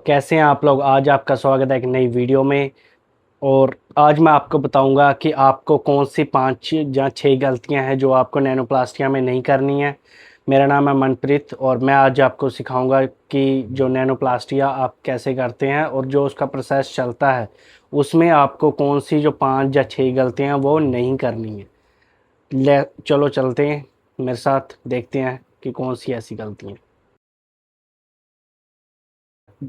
कैसे हैं आप लोग। आज आपका स्वागत है एक नई वीडियो में। और आज मैं आपको बताऊंगा कि आपको कौन सी 5 या 6 गलतियां हैं जो आपको नैनोप्लास्टिया में नहीं करनी है। मेरा नाम है मनप्रीत और मैं आज आपको सिखाऊंगा कि जो नैनोप्लास्टिया आप कैसे करते हैं और जो उसका प्रोसेस चलता है उसमें आपको कौन सी जो 5 या 6 गलतियां हैं वो नहीं करनी है। ले चलो चलते हैं मेरे साथ, देखते हैं कि कौन सी ऐसी गलतियां।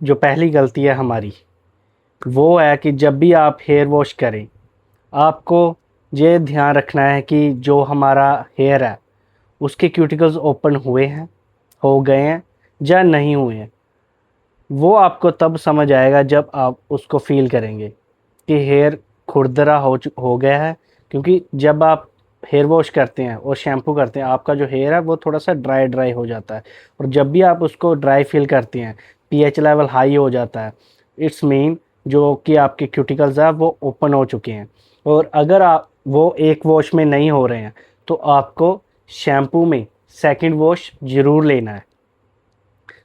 जो पहली गलती है हमारी वो है कि जब भी आप हेयर वॉश करें आपको ये ध्यान रखना है कि जो हमारा हेयर है उसके क्यूटिकल्स ओपन हुए हैं, हो गए हैं या नहीं हुए हैं। वो आपको तब समझ आएगा जब आप उसको फील करेंगे कि हेयर खुरदरा हो गया है। क्योंकि जब आप हेयर वॉश करते हैं और शैम्पू करते हैं आपका जो हेयर है वो थोड़ा सा ड्राई ड्राई हो जाता है। और जब भी आप उसको ड्राई फील करते हैं, पीएच लेवल हाई हो जाता है, इट्स मीन जो कि आपके क्यूटिकल्स हैं वो ओपन हो चुके हैं। और अगर आप वो एक वॉश में नहीं हो रहे हैं तो आपको शैम्पू में सेकंड वॉश ज़रूर लेना है।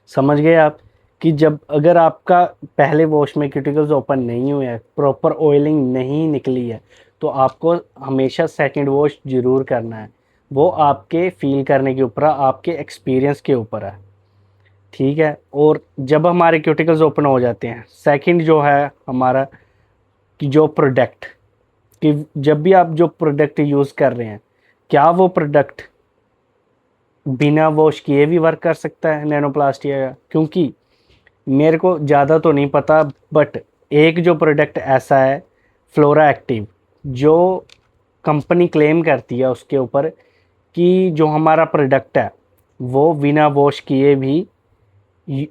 समझ गए आप कि जब अगर आपका पहले वॉश में क्यूटिकल्स ओपन नहीं हुए हैं, प्रॉपर ऑयलिंग नहीं निकली है, तो आपको हमेशा सेकंड वॉश ज़रूर करना है। वो आपके फील करने के ऊपर है, आपके एक्सपीरियंस के ऊपर है। ठीक है। और जब हमारे क्यूटिकल्स ओपन हो जाते हैं, सेकंड जो है हमारा कि जो प्रोडक्ट, कि जब भी आप जो प्रोडक्ट यूज़ कर रहे हैं क्या वो प्रोडक्ट बिना वॉश किए भी वर्क कर सकता है नैनोप्लास्टिया का। क्योंकि मेरे को ज़्यादा तो नहीं पता बट एक जो प्रोडक्ट ऐसा है फ्लोरा एक्टिव, जो कंपनी क्लेम करती है उसके ऊपर कि जो हमारा प्रोडक्ट है वो बिना वॉश किए भी यू-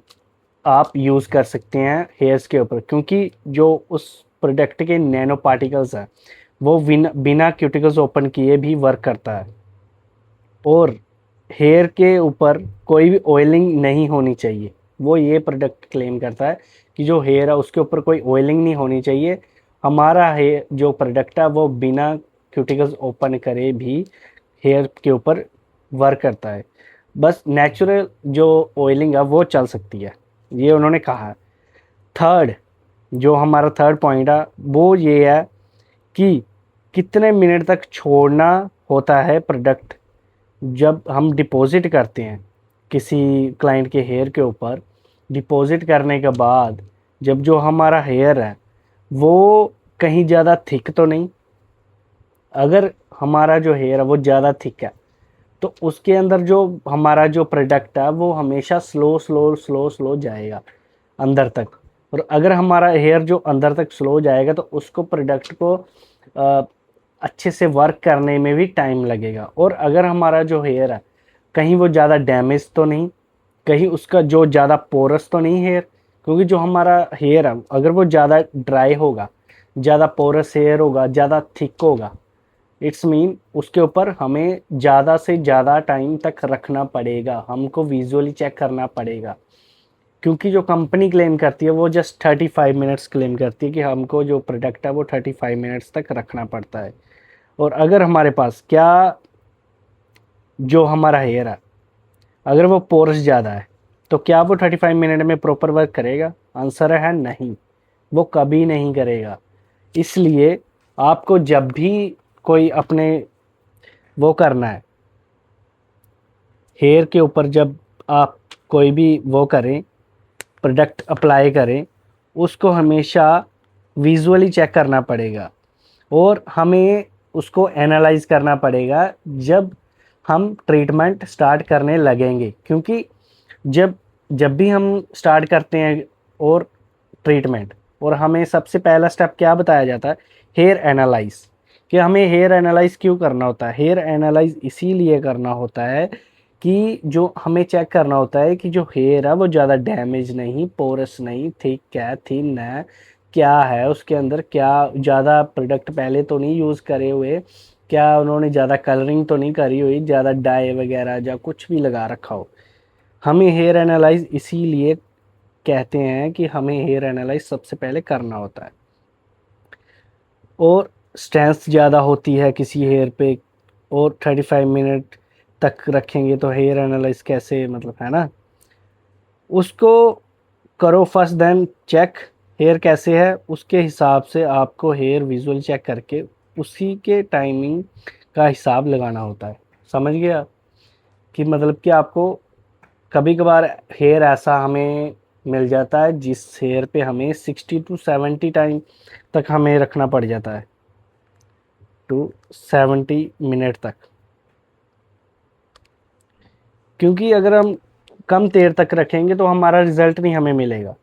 आप यूज़ कर सकते हैं हेयर्स के ऊपर। क्योंकि जो उस प्रोडक्ट के नैनो पार्टिकल्स हैं वो बिना बिना क्यूटिकल्स ओपन किए भी वर्क करता है। और हेयर के ऊपर कोई भी ऑयलिंग नहीं होनी चाहिए। वो ये प्रोडक्ट क्लेम करता है कि जो हेयर है उसके ऊपर कोई ऑयलिंग नहीं होनी चाहिए। हमारा हेयर जो प्रोडक्ट है वो बिना क्यूटिकल्स ओपन करे भी हेयर के ऊपर वर्क करता है। बस नेचुरल जो ऑयलिंग है वो चल सकती है, ये उन्होंने कहा है। थर्ड, जो हमारा थर्ड पॉइंट है वो ये है कि कितने मिनट तक छोड़ना होता है प्रोडक्ट। जब हम डिपॉज़िट करते हैं किसी क्लाइंट के हेयर के ऊपर, डिपॉज़िट करने के बाद जब जो हमारा हेयर है वो कहीं ज़्यादा थिक तो नहीं। अगर हमारा जो हेयर है वो ज़्यादा थिक है तो उसके अंदर जो हमारा जो प्रोडक्ट है वो हमेशा स्लो स्लो स्लो स्लो जाएगा अंदर तक। और अगर हमारा हेयर जो अंदर तक स्लो जाएगा तो उसको प्रोडक्ट को अ, अच्छे से वर्क करने में भी टाइम लगेगा। और अगर हमारा जो हेयर है कहीं वो ज़्यादा डैमेज तो नहीं, कहीं उसका जो ज़्यादा पोरस तो नहीं हेयर। क्योंकि जो हमारा हेयर है अगर वो ज़्यादा ड्राई होगा, ज़्यादा पोरस हेयर होगा, ज़्यादा थिक होगा, इट्स मीन उसके ऊपर हमें ज़्यादा से ज़्यादा टाइम तक रखना पड़ेगा, हमको विजुअली चेक करना पड़ेगा। क्योंकि जो कंपनी क्लेम करती है वो जस्ट 35 मिनट्स क्लेम करती है कि हमको जो प्रोडक्ट है वो 35 मिनट्स तक रखना पड़ता है। और अगर हमारे पास क्या जो हमारा हेयर है अगर वो पोरस ज़्यादा है तो क्या वो 35 मिनट में प्रॉपर वर्क करेगा? आंसर है नहीं, वो कभी नहीं करेगा। इसलिए आपको जब भी कोई अपने वो करना है हेयर के ऊपर, जब आप कोई भी वो करें प्रोडक्ट अप्लाई करें, उसको हमेशा विजुअली चेक करना पड़ेगा। और हमें उसको एनालाइज करना पड़ेगा जब हम ट्रीटमेंट स्टार्ट करने लगेंगे। क्योंकि जब जब भी हम स्टार्ट करते हैं और ट्रीटमेंट, और हमें सबसे पहला स्टेप क्या बताया जाता है? Hair analyse. कि हमें हेयर एनालाइज क्यों करना होता है? हेयर एनालाइज इसीलिए करना होता है कि जो हमें चेक करना होता है कि जो हेयर है वो ज़्यादा डैमेज नहीं, पोरस नहीं, थिक है, थिन है, क्या है उसके अंदर, क्या ज़्यादा प्रोडक्ट पहले तो नहीं यूज़ करे हुए, क्या उन्होंने ज़्यादा कलरिंग तो नहीं करी हुई, ज़्यादा डाई वगैरह या कुछ भी लगा रखा हो। हमें हेयर एनालाइज इसीलिए कहते हैं कि हमें हेयर एनालाइज सबसे पहले करना होता है। और स्ट्रेंथ ज़्यादा होती है किसी हेयर पे और 35 मिनट तक रखेंगे तो हेयर एनालाइज कैसे, मतलब है ना। उसको करो फर्स्ट, देन चेक हेयर कैसे है, उसके हिसाब से आपको हेयर विजुअल चेक करके उसी के टाइमिंग का हिसाब लगाना होता है। समझ गया कि मतलब कि आपको कभी कभार हेयर ऐसा हमें मिल जाता है जिस हेयर पे हमें 60 टू 70 टाइम तक हमें रखना पड़ जाता है, टू 70 मिनट तक, क्योंकि अगर हम कम देर तक रखेंगे तो हमारा रिज़ल्ट नहीं हमें मिलेगा।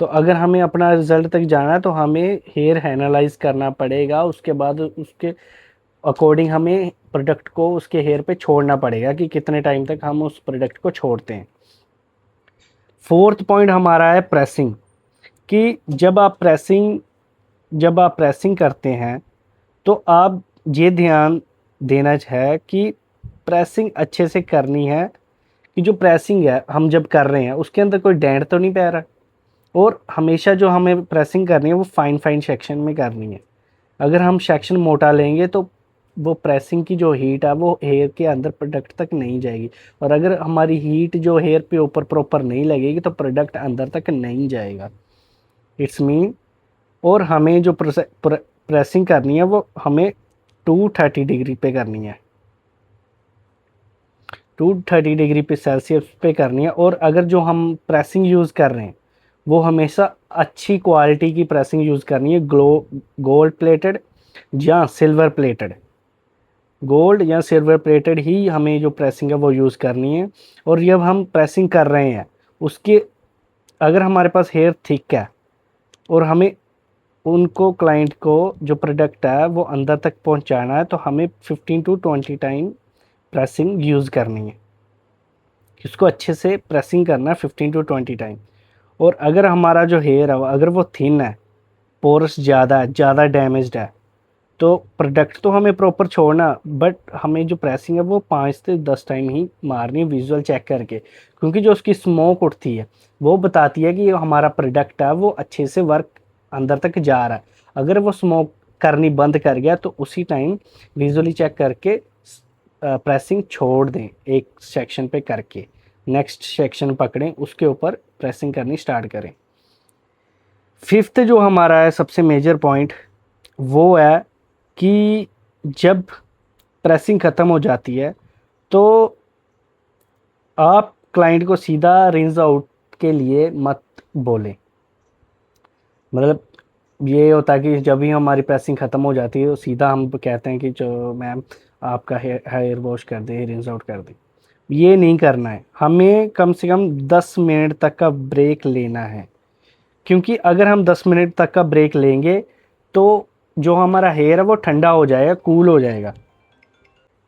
तो अगर हमें अपना रिज़ल्ट तक जाना है तो हमें हेयर एनालाइज करना पड़ेगा, उसके बाद उसके अकॉर्डिंग हमें प्रोडक्ट को उसके हेयर पे छोड़ना पड़ेगा कि कितने टाइम तक हम उस प्रोडक्ट को छोड़ते हैं। फोर्थ पॉइंट हमारा है प्रेसिंग, कि जब आप प्रेसिंग करते हैं तो आप ये ध्यान देना है कि प्रेसिंग अच्छे से करनी है, कि जो प्रेसिंग है हम जब कर रहे हैं उसके अंदर कोई डेंट तो नहीं पै रहा, और हमेशा जो हमें प्रेसिंग करनी है वो फाइन फाइन सेक्शन में करनी है। अगर हम सेक्शन मोटा लेंगे तो वो प्रेसिंग की जो हीट है वो हेयर के अंदर प्रोडक्ट तक नहीं जाएगी, और अगर हमारी हीट जो हेयर पे ऊपर प्रॉपर नहीं लगेगी तो प्रोडक्ट अंदर तक नहीं जाएगा। इट्स मीन, और हमें जो प्रेसिंग करनी है वो हमें 230 डिग्री पे करनी है, 230 डिग्री पे सेल्सियस पे करनी है। और अगर जो हम प्रेसिंग यूज़ कर रहे हैं वो हमेशा अच्छी क्वालिटी की प्रेसिंग यूज़ करनी है, गोल्ड प्लेटेड या सिल्वर प्लेटेड, गोल्ड या सिल्वर प्लेटेड ही हमें जो प्रेसिंग है वो यूज़ करनी है। और जब हम प्रेसिंग कर रहे हैं उसके, अगर हमारे पास हेयर थिक है और हमें उनको क्लाइंट को जो प्रोडक्ट है वो अंदर तक पहुंचाना है तो हमें 15 टू 20 टाइम प्रेसिंग यूज़ करनी है, इसको अच्छे से प्रेसिंग करना है 15 टू 20 टाइम। और अगर हमारा जो हेयर है अगर वो थिन है, पोरस ज़्यादा है, ज़्यादा डैमेज्ड है, तो प्रोडक्ट तो हमें प्रॉपर छोड़ना, बट हमें जो प्रेसिंग है वो 5 से 10 टाइम ही मारनी है विजुअल चेक करके, क्योंकि जो उसकी स्मोक उठती है वो बताती है कि ये हमारा प्रोडक्ट है वो अच्छे से वर्क अंदर तक जा रहा है। अगर वो स्मोक करनी बंद कर गया तो उसी टाइम विजुअली चेक करके प्रेसिंग छोड़ दें, एक सेक्शन पे करके नेक्स्ट सेक्शन पकड़ें, उसके ऊपर प्रेसिंग करनी स्टार्ट करें। फिफ्थ जो हमारा है सबसे मेजर पॉइंट वो है कि जब प्रेसिंग ख़त्म हो जाती है तो आप क्लाइंट को सीधा रिंस आउट के लिए मत बोलें। मतलब ये होता है कि जब भी हमारी प्रेसिंग ख़त्म हो जाती है तो सीधा हम कहते हैं कि जो मैम आपका हेयर वॉश कर दें, रिंस आउट कर दें। ये नहीं करना है, हमें कम से कम 10 मिनट तक का ब्रेक लेना है, क्योंकि अगर हम 10 मिनट तक का ब्रेक लेंगे तो जो हमारा हेयर है वो ठंडा हो जाएगा, कूल हो जाएगा।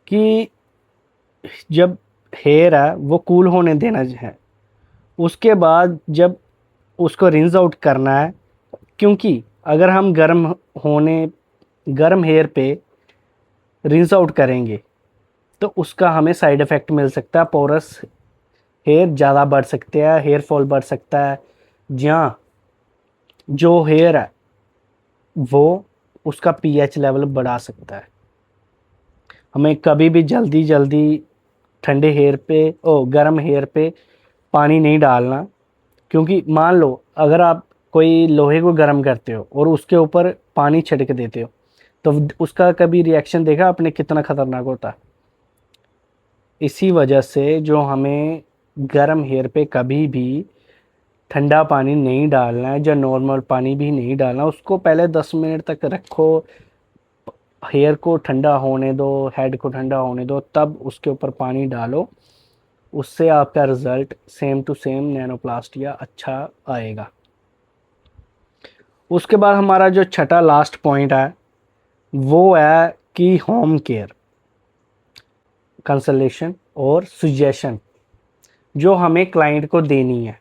कि जब हेयर है वो कूल होने देना है, उसके बाद जब उसको रिंस आउट करना है, क्योंकि अगर हम गर्म हेयर पे रिंस आउट करेंगे तो उसका हमें साइड इफ़ेक्ट मिल सकता है, पोरस हेयर ज़्यादा बढ़ सकते हैं, हेयर फॉल बढ़ सकता है, जहाँ जो हेयर है वो उसका पीएच लेवल बढ़ा सकता है। हमें कभी भी जल्दी जल्दी ठंडे हेयर पे गर्म हेयर पे पानी नहीं डालना, क्योंकि मान लो अगर आप कोई लोहे को गर्म करते हो और उसके ऊपर पानी छिड़क देते हो तो उसका कभी रिएक्शन देखा आपने कितना खतरनाक होता है। इसी वजह से जो हमें गर्म हेयर पे कभी भी ठंडा पानी नहीं डालना है, या नॉर्मल पानी भी नहीं डालना, उसको पहले 10 मिनट तक रखो, हेयर को ठंडा होने दो, हेड को ठंडा होने दो, तब उसके ऊपर पानी डालो। उससे आपका result same to same nanoplastia अच्छा आएगा। उसके बाद हमारा जो छठा लास्ट पॉइंट है वो है कि होम केयर कंसल्टेशन और सजेशन जो हमें क्लाइंट को देनी है।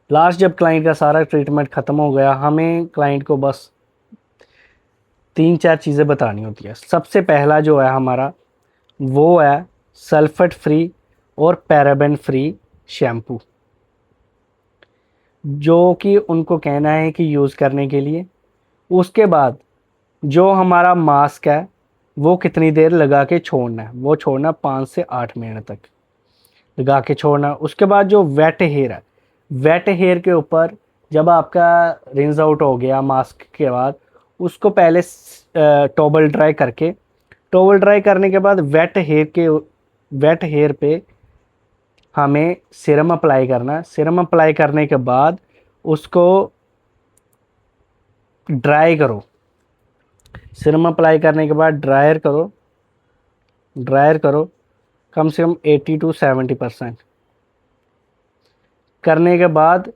लास्ट जब क्लाइंट का सारा ट्रीटमेंट ख़त्म हो गया, हमें क्लाइंट को बस 3-4 चीज़ें बतानी होती है। सबसे पहला जो है हमारा वो है सल्फेट फ्री और पैराबेन फ्री शैम्पू, जो कि उनको कहना है कि यूज़ करने के लिए। उसके बाद जो हमारा मास्क है वो कितनी देर लगा के छोड़ना है, वो छोड़ना 5 से 8 मिनट तक लगा के छोड़ना। उसके बाद जो वेट हेयर है वेट हेयर के ऊपर जब आपका रिंस आउट हो गया मास्क के बाद, उसको पहले टॉवल ड्राई करके, टॉवल ड्राई करने के बाद वेट हेयर पे हमें सीरम अप्लाई करना है। सीरम अप्लाई करने के बाद उसको ड्राई करो। सीरम अप्लाई करने के बाद ड्रायर करो कम से कम 80 to 70% करने के बाद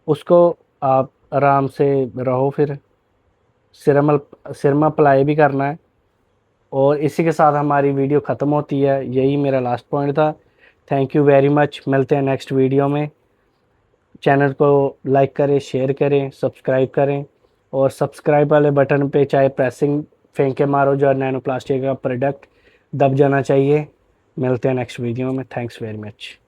उसको आप आराम से रहो। फिर सीरम अप्लाई भी करना है। और इसी के साथ हमारी वीडियो ख़त्म होती है। यही मेरा लास्ट पॉइंट था। Thank you very much. मिलते हैं नेक्स्ट वीडियो में। चैनल को लाइक करें, शेयर करें, सब्सक्राइब करें, और सब्सक्राइब वाले बटन पे चाहे प्रेसिंग फेंक के मारो, जो नैनो प्लास्टिक का प्रोडक्ट दब जाना चाहिए। मिलते हैं नेक्स्ट वीडियो में। Thanks very much.